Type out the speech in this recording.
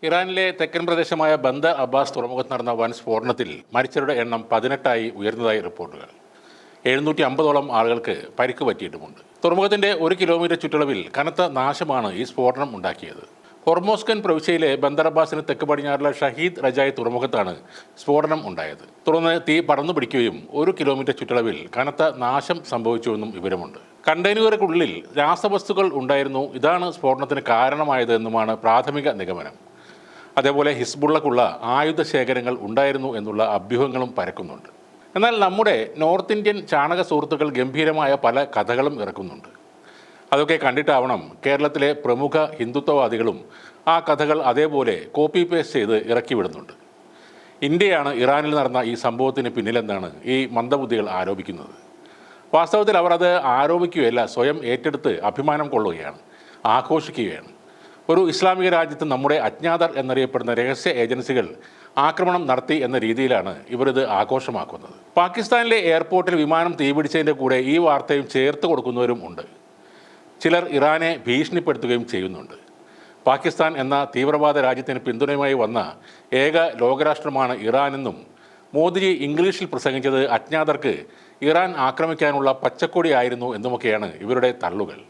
ഇറാനിലെ തെക്കൻ പ്രദേശമായ ബന്ദർ അബ്ബാസ് തുറമുഖത്ത് നടന്ന വൻ സ്ഫോടനത്തിൽ മരിച്ചവരുടെ എണ്ണം 18ആയി ഉയർന്നതായി റിപ്പോർട്ടുകൾ. 750ഓളം ആളുകൾക്ക് പരിക്ക് പറ്റിയിട്ടുമുണ്ട്. തുറമുഖത്തിന്റെ 1 കിലോമീറ്റർ ചുറ്റളവിൽ കനത്ത നാശമാണ് ഈ സ്ഫോടനം ഉണ്ടാക്കിയത്. ഹൊർമോസ്കൻ പ്രവിശ്യയിലെ ബന്ദർ അബ്ബാസിന് തെക്ക് പടിഞ്ഞാറുള്ള ഷഹീദ് റജായ് തുറമുഖത്താണ് സ്ഫോടനം ഉണ്ടായത്. തുടർന്ന് തീ പടർന്നു പിടിക്കുകയും 1 കിലോമീറ്റർ ചുറ്റളവിൽ കനത്ത നാശം സംഭവിച്ചുവെന്നും വിവരമുണ്ട്. കണ്ടെയ്നറുകൾക്കുള്ളിൽ രാസവസ്തുക്കൾ ഉണ്ടായിരുന്നു, ഇതാണ് സ്ഫോടനത്തിന് കാരണമായതെന്നുമാണ് പ്രാഥമിക നിഗമനം. അതേപോലെ ഹിസ്ബുള്ളക്കുള്ള ആയുധ ശേഖരങ്ങൾ ഉണ്ടായിരുന്നു എന്നുള്ള അഭ്യൂഹങ്ങളും പരക്കുന്നുണ്ട്. എന്നാൽ നമ്മുടെ നോർത്ത് ഇന്ത്യൻ ചാണക സുഹൃത്തുക്കൾ ഗംഭീരമായ പല കഥകളും ഇറക്കുന്നുണ്ട്. അതൊക്കെ കണ്ടിട്ടാവണം കേരളത്തിലെ പ്രമുഖ ഹിന്ദുത്വവാദികളും ആ കഥകൾ അതേപോലെ കോപ്പി പേസ്റ്റ് ചെയ്ത് ഇറക്കി വിടുന്നുണ്ട്. ഇന്ത്യയാണ് ഇറാനിൽ നടന്ന ഈ സംഭവത്തിന് പിന്നിലെന്നാണ് ഈ മന്ദബുദ്ധികൾ ആരോപിക്കുന്നത്. വാസ്തവത്തിൽ അവർ അത് ആരോപിക്കുകയല്ല, സ്വയം ഏറ്റെടുത്ത് അഭിമാനം കൊള്ളുകയാണ്, ആഘോഷിക്കുകയാണ്. ഒരു ഇസ്ലാമിക രാജ്യത്ത് നമ്മുടെ അജ്ഞാതർ എന്നറിയപ്പെടുന്ന രഹസ്യ ഏജൻസികൾ ആക്രമണം നടത്തി എന്ന രീതിയിലാണ് ഇവരിത് ആഘോഷമാക്കുന്നത്. പാകിസ്ഥാനിലെ എയർപോർട്ടിൽ വിമാനം തീപിടിച്ചതിൻ്റെ കൂടെ ഈ വാർത്തയും ചേർത്ത് കൊടുക്കുന്നവരും ഉണ്ട്. ചിലർ ഇറാനെ ഭീഷണിപ്പെടുത്തുകയും ചെയ്യുന്നുണ്ട്. പാകിസ്ഥാൻ എന്ന തീവ്രവാദ രാജ്യത്തിന് പിന്തുണയുമായി വന്ന ഏക ലോകരാഷ്ട്രമാണ് ഇറാനെന്നും മോദിജി ഇംഗ്ലീഷിൽ പ്രസംഗിച്ചത് അജ്ഞാതർക്ക് ഇറാൻ ആക്രമിക്കാനുള്ള പച്ചക്കൊടിയായിരുന്നു എന്നുമൊക്കെയാണ് ഇവരുടെ തള്ളുകൾ.